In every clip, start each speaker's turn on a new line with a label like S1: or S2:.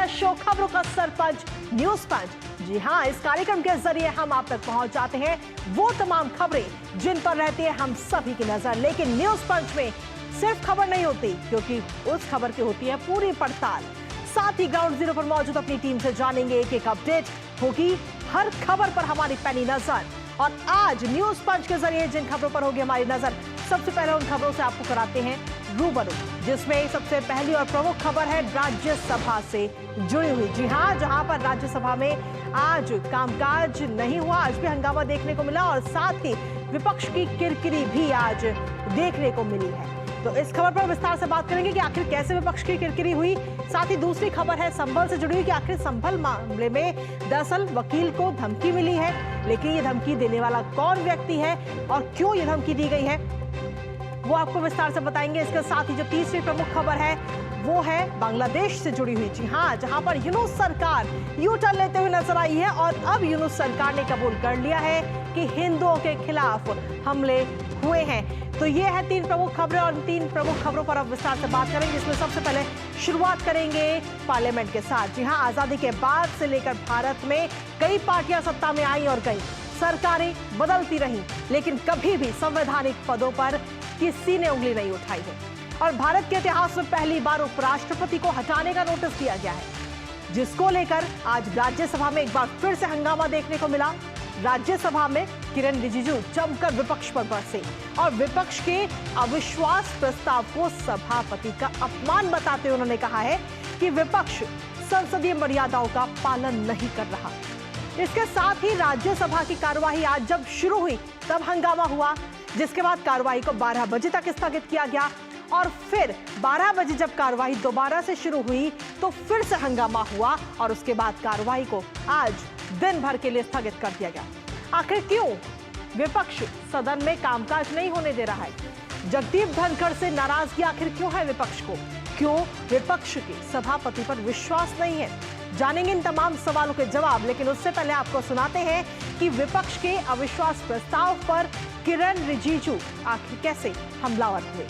S1: पसंदीदा शो खबरों का सरपंच न्यूज पंच। जी हां, इस कार्यक्रम के जरिए हम आप तक पहुंच जाते हैं वो तमाम खबरें जिन पर रहती है हम सभी की नजर। लेकिन न्यूज पंच में सिर्फ खबर नहीं होती, क्योंकि उस खबर की होती है पूरी पड़ताल। साथ ही ग्राउंड जीरो पर मौजूद अपनी टीम से जानेंगे एक एक अपडेट, होगी हर खबर पर हमारी पैनी नजर। और आज न्यूज पंच के जरिए जिन खबरों पर होगी हमारी नजर, सबसे पहले उन खबरों से आपको कराते हैं रूबरू, जिसमें सबसे पहली और प्रमुख खबर है राज्यसभा से जुड़ी हुई। जी हां, जहां पर राज्यसभा में आज कामकाज नहीं हुआ, आज भी हंगामा देखने को मिला और साथ ही विपक्ष की किरकिरी भी आज देखने को मिली है। तो इस खबर पर विस्तार से बात करेंगे कि आखिर कैसे विपक्ष की किरकिरी हुई। साथ ही दूसरी खबर है संभल से जुड़ी हुई कि आखिर संभल मामले में दरअसल वकील को धमकी मिली है, लेकिन ये धमकी देने वाला कौन व्यक्ति है और क्यों ये धमकी दी गई है, वो आपको विस्तार से बताएंगे। इसके साथ ही जो तीसरी प्रमुख खबर है वो है बांग्लादेश से जुड़ी हुई। जी हां, जहां पर यूनुस सरकार यू टर्न लेते हुए नजर आई है और अब यूनुस सरकार ने कबूल कर लिया है कि हिंदुओं के खिलाफ हमले हुए हैं। तो ये है तीन प्रमुख खबरें और तीन प्रमुख खबरों पर अब विस्तार से बात करेंगे। इसमें सबसे पहले शुरुआत करेंगे पार्लियामेंट के साथ। जी हां, आजादी के बाद से लेकर भारत में कई पार्टियां सत्ता में आई और गई, सरकारें बदलती रहीं, लेकिन कभी भी संवैधानिक पदों पर किसी ने उंगली नहीं उठाई है। और भारत के इतिहास में पहली बार उपराष्ट्रपति को हटाने का नोटिस दिया गया है, जिसको लेकर आज राज्यसभा में एक बार फिर से हंगामा देखने को मिला। राज्यसभा में किरण रिजिजू जमकर विपक्ष पर बरसे और विपक्ष के अविश्वास प्रस्ताव को सभापति का अपमान बताते हुए उन्होंने कहा है कि विपक्ष संसदीय मर्यादाओं का पालन नहीं कर रहा। इसके साथ ही राज्यसभा की कार्यवाही आज जब शुरू हुई तब हंगामा हुआ, जिसके बाद कार्यवाही को 12 बजे तक स्थगित किया गया और फिर 12 बजे जब कार्यवाही दोबारा से शुरू हुई तो फिर से हंगामा हुआ और उसके बाद कार्यवाही को आज दिन भर के लिए स्थगित कर दिया गया। आखिर क्यों विपक्ष सदन में कामकाज नहीं होने दे रहा है? जगदीप धनखड़ से नाराजगी आखिर क्यों है विपक्ष को? क्यों विपक्ष के सभापति पर विश्वास नहीं है? जानेंगे इन तमाम सवालों के जवाब, लेकिन उससे पहले आपको सुनाते हैं कि विपक्ष के अविश्वास प्रस्ताव पर किरण रिजिजू आखिर कैसे हमलावर हुए।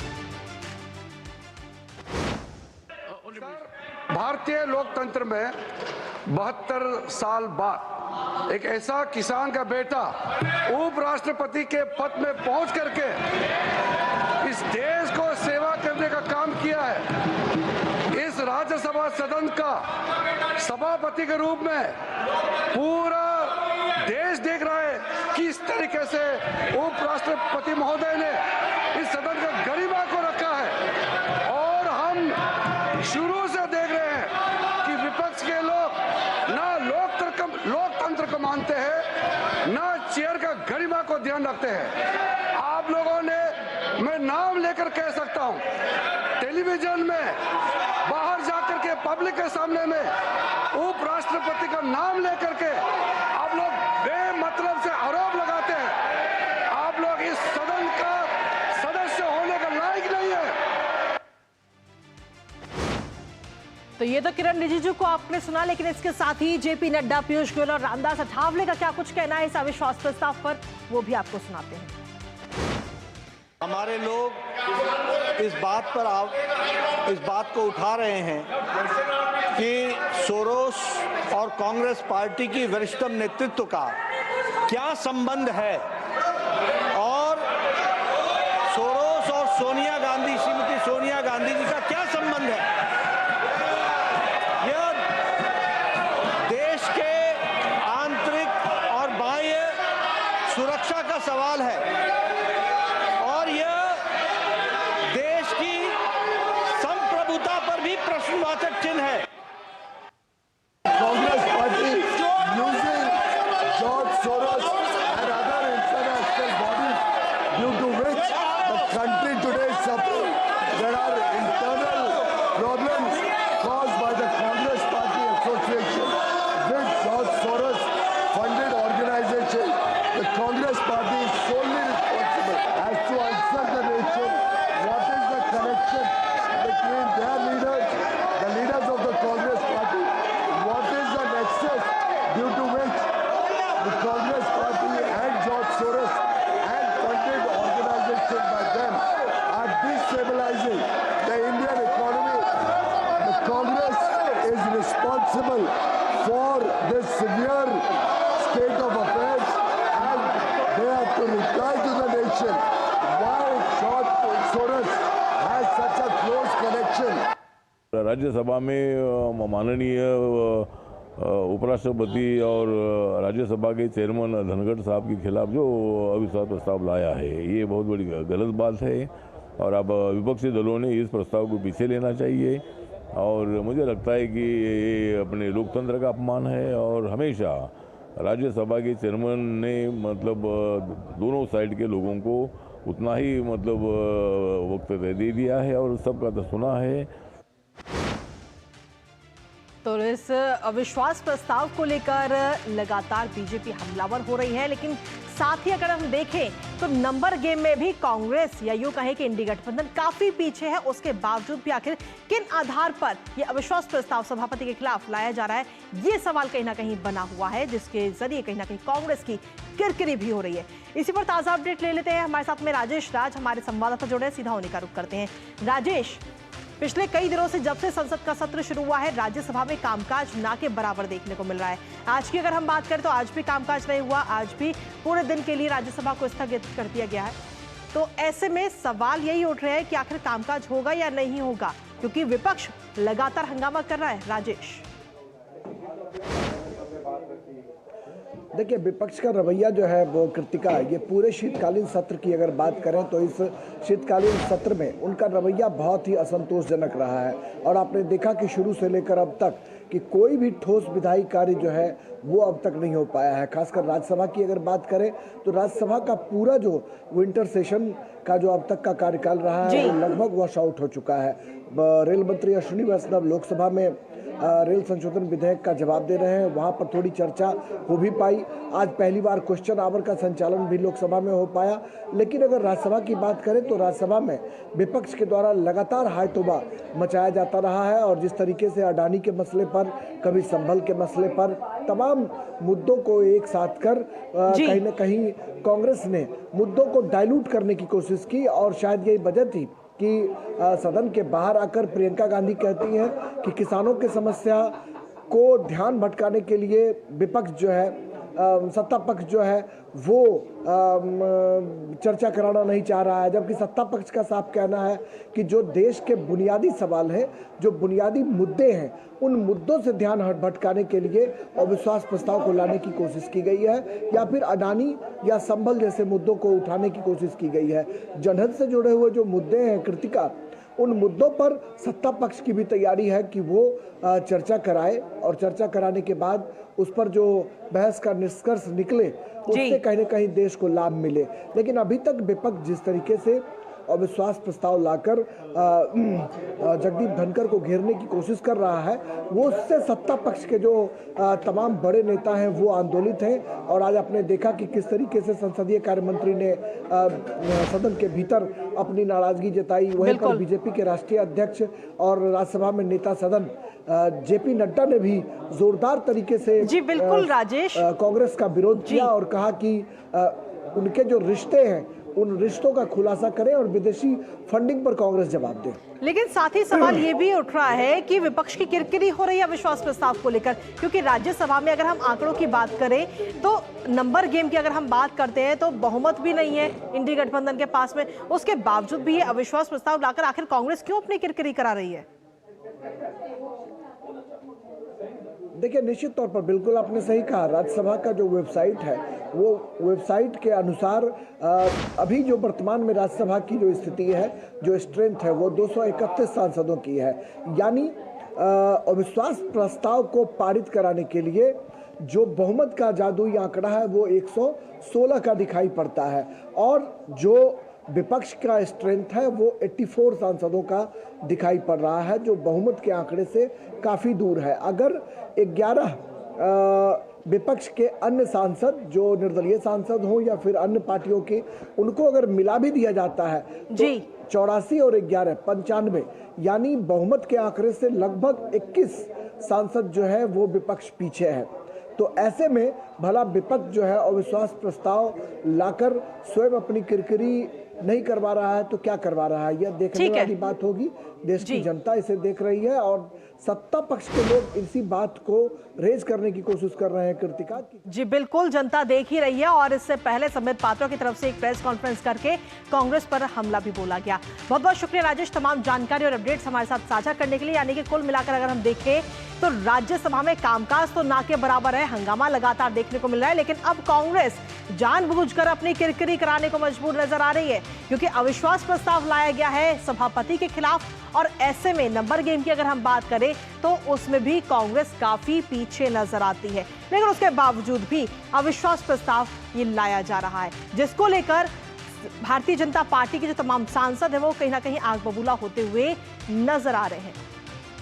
S2: भारतीय लोकतंत्र में 72 साल बाद एक ऐसा किसान का बेटा उपराष्ट्रपति के पद में पहुंच करके इस देश को सेवा करने का काम किया है। इस राज्यसभा सदन का सभापति के रूप में पूरा देश देख रहा है किस तरीके से उपराष्ट्रपति महोदय ने इस सदन का गरिमा को रखा है। और हम शुरू से देख रहे हैं कि विपक्ष के लोग ना लोकतंत्र को मानते हैं, ना चेयर का गरिमा को ध्यान रखते हैं। आप लोगों ने, मैं नाम लेकर कह सकता हूं, टेलीविजन में बाहर जाकर के पब्लिक के सामने में उपराष्ट्रपति का नाम लेकर के आप लोग बेमतलब से आरोप लगाते हैं। आप लोग इस सदन का सदस्य होने का लायक नहीं है।
S1: तो ये तो किरण रिजिजू को आपने सुना, लेकिन इसके साथ ही जेपी नड्डा, पीयूष गोयल और रामदास अठावले का क्या कुछ कहना है इस अविश्वास प्रस्ताव पर, वो भी आपको सुनाते हैं।
S3: हमारे लोग इस बात को उठा रहे हैं कि सोरोस और कांग्रेस पार्टी की वरिष्ठतम नेतृत्व का क्या संबंध है और सोरोस और सोनिया गांधी, श्रीमती सोनिया गांधी जी का क्या संबंध है। यह देश के आंतरिक और बाह्य सुरक्षा का सवाल है और यह देश की संप्रभुता पर भी प्रश्नवाचक चिन्ह है।
S4: Congress party using George Soros and other international bodies due to which the country today is suffering. There are internal problems responsible for this severe state of affairs, and they have to reply to the nation why George Soros has such a close connection.
S5: Rajya Sabha में माननीय उपराष्ट्रपति और राज्यसभा के chairman Dhankhar साहब के खिलाफ जो अविश्वास प्रस्ताव लाया है, ये बहुत बड़ी गलत बात है और अब विपक्षी दलों ने इस प्रस्ताव को पीछे लेना चाहिए। और मुझे लगता है कि ये अपने लोकतंत्र का अपमान है और हमेशा राज्यसभा के चेयरमैन ने मतलब दोनों साइड के लोगों को उतना ही मतलब वक्त दे दिया है और सबका तो सुना है।
S1: तो इस अविश्वास प्रस्ताव को लेकर लगातार बीजेपी हमलावर हो रही है, लेकिन साथ ही अगर हम देखें तो नंबर गेम में भी कांग्रेस या यूं कहें कि इंडी गठबंधन काफी पीछे है। उसके बावजूद भी आखिर किन आधार पर यह अविश्वास प्रस्ताव सभापति के खिलाफ लाया जा रहा है, ये सवाल कहीं ना कहीं बना हुआ है, जिसके जरिए कहीं ना कहीं कांग्रेस की किरकिरी भी हो रही है। इसी पर ताजा अपडेट ले लेते हैं। हमारे साथ में राजेश राज हमारे संवाददाता जुड़े, सीधा उन्हीं का रुख करते हैं। राजेश, पिछले कई दिनों से जब से संसद का सत्र शुरू हुआ है, राज्यसभा में कामकाज ना के बराबर देखने को मिल रहा है। आज की अगर हम बात करें तो आज भी कामकाज नहीं हुआ, आज भी पूरे दिन के लिए राज्यसभा को स्थगित कर दिया गया है। तो ऐसे में सवाल यही उठ रहा है कि आखिर कामकाज होगा या नहीं होगा, क्योंकि विपक्ष लगातार हंगामा कर रहा है। राजेश,
S6: देखिए, विपक्ष का रवैया जो है वो कृतिका है। ये पूरे शीतकालीन सत्र की अगर बात करें तो इस शीतकालीन सत्र में उनका रवैया बहुत ही असंतोषजनक रहा है और आपने देखा कि शुरू से लेकर अब तक कि कोई भी ठोस विधायी कार्य जो है वो अब तक नहीं हो पाया है। खासकर राज्यसभा की अगर बात करें तो राज्यसभा का पूरा जो विंटर सेशन का जो अब तक का कार्यकाल रहा है वो लगभग वॉश आउट हो चुका है। रेल मंत्री अश्विनी वैष्णव लोकसभा में रेल संशोधन विधेयक का जवाब दे रहे हैं, वहां पर थोड़ी चर्चा हो भी पाई। आज पहली बार क्वेश्चन आवर का संचालन भी लोकसभा में हो पाया। लेकिन अगर राज्यसभा की बात करें तो राज्यसभा में विपक्ष के द्वारा लगातार हाय तौबा मचाया जाता रहा है और जिस तरीके से अडानी के मसले पर, कभी संभल के मसले पर, तमाम मुद्दों को एक साथ कर कहीं न कहीं कांग्रेस ने मुद्दों को डाइल्यूट करने की कोशिश की और शायद यही वजह थी कि सदन के बाहर आकर प्रियंका गांधी कहती हैं कि किसानों की समस्या को ध्यान भटकाने के लिए विपक्ष जो है, सत्ता पक्ष जो है वो चर्चा कराना नहीं चाह रहा है, जबकि सत्ता पक्ष का साफ कहना है कि जो देश के बुनियादी सवाल हैं, जो बुनियादी मुद्दे हैं, उन मुद्दों से ध्यान भटकाने के लिए अविश्वास प्रस्ताव को लाने की कोशिश की गई है या फिर अडानी या संभल जैसे मुद्दों को उठाने की कोशिश की गई है। जनहित से जुड़े हुए जो मुद्दे हैं कृतिका, उन मुद्दों पर सत्ता पक्ष की भी तैयारी है कि वो चर्चा कराए और चर्चा कराने के बाद उस पर जो बहस का निष्कर्ष निकले उससे कहीं न कहीं देश को लाभ मिले। लेकिन अभी तक विपक्ष जिस तरीके से अविश्वास प्रस्ताव लाकर जगदीप धनखड़ को घेरने की कोशिश कर रहा है, वो उससे सत्ता पक्ष के जो तमाम बड़े नेता हैं वो आंदोलित हैं। और आज आपने देखा कि किस तरीके से संसदीय कार्य मंत्री ने सदन के भीतर अपनी नाराजगी जताई। वहीं पर बीजेपी के राष्ट्रीय अध्यक्ष और राज्यसभा में नेता सदन जेपी नड्डा ने भी जोरदार तरीके से
S1: राजेश
S6: कांग्रेस का विरोध किया और कहा कि उनके जो रिश्ते हैं उन रिश्तों का खुलासा करें और विदेशी फंडिंग पर कांग्रेस जवाब दे।
S1: लेकिन साथ ही सवाल ये भी उठ रहा है कि विपक्ष की किरकिरी हो रही है अविश्वास प्रस्ताव को लेकर, क्योंकि राज्यसभा में अगर हम आंकड़ों की बात करें तो नंबर गेम की अगर हम बात करते हैं तो बहुमत भी नहीं है इंडी गठबंधन के पास में। उसके बावजूद भी ये अविश्वास प्रस्ताव लाकर आखिर कांग्रेस क्यों अपनी किरकिरी करा रही है?
S6: देखिए, निश्चित तौर पर बिल्कुल आपने सही कहा। राज्यसभा का जो वेबसाइट है वो वेबसाइट के अनुसार अभी जो वर्तमान में राज्यसभा की जो स्थिति है, जो स्ट्रेंथ है, वो 231 सांसदों की है। यानी अविश्वास प्रस्ताव को पारित कराने के लिए जो बहुमत का जादुई आंकड़ा है वो 116 का दिखाई पड़ता है और जो विपक्ष का स्ट्रेंथ है वो 84 सांसदों का दिखाई पड़ रहा है, जो बहुमत के आंकड़े से काफ़ी दूर है। अगर 11 विपक्ष के अन्य सांसद जो निर्दलीय सांसद हों या फिर अन्य पार्टियों के, उनको अगर मिला भी दिया जाता है तो 84 और 11 95, यानी बहुमत के आंकड़े से लगभग 21 सांसद जो है वो विपक्ष पीछे है। तो ऐसे में भला विपक्ष जो है अविश्वास प्रस्ताव लाकर स्वयं अपनी किरकिरी नहीं करवा रहा है तो क्या करवा रहा है, यह देखने वाली बात होगी। देश की जनता इसे देख रही है और सत्ता पक्ष के लोग इसी बात को रेज करने की कोशिश कर रहे हैं कृतिका।
S1: जी बिल्कुल, जनता देख ही रही है और इससे पहले संबित पात्रा की तरफ से एक प्रेस कॉन्फ्रेंस करके कांग्रेस पर हमला भी बोला गया। बहुत बहुत शुक्रिया राजेश, तमाम जानकारी और अपडेट्स हमारे साथ साझा करने के लिए। यानी कि कुल मिलाकर अगर हम देखें तो राज्यसभा में कामकाज तो ना के बराबर है, हंगामा लगातार देखने को मिल रहा है, लेकिन अब कांग्रेस जानबूझकर अपनी किरकिरी कराने को मजबूर नजर आ रही है, क्योंकि अविश्वास प्रस्ताव लाया गया है सभापति के खिलाफ। और ऐसे में नंबर गेम की अगर हम बात करें तो उसमें भी कांग्रेस काफी पीछे नजर आती है, लेकिन उसके बावजूद भी अविश्वास प्रस्ताव ये लाया जा रहा है, जिसको लेकर भारतीय जनता पार्टी के जो तमाम सांसद है वो कहीं ना कहीं आग बबूला होते हुए नजर आ रहे हैं।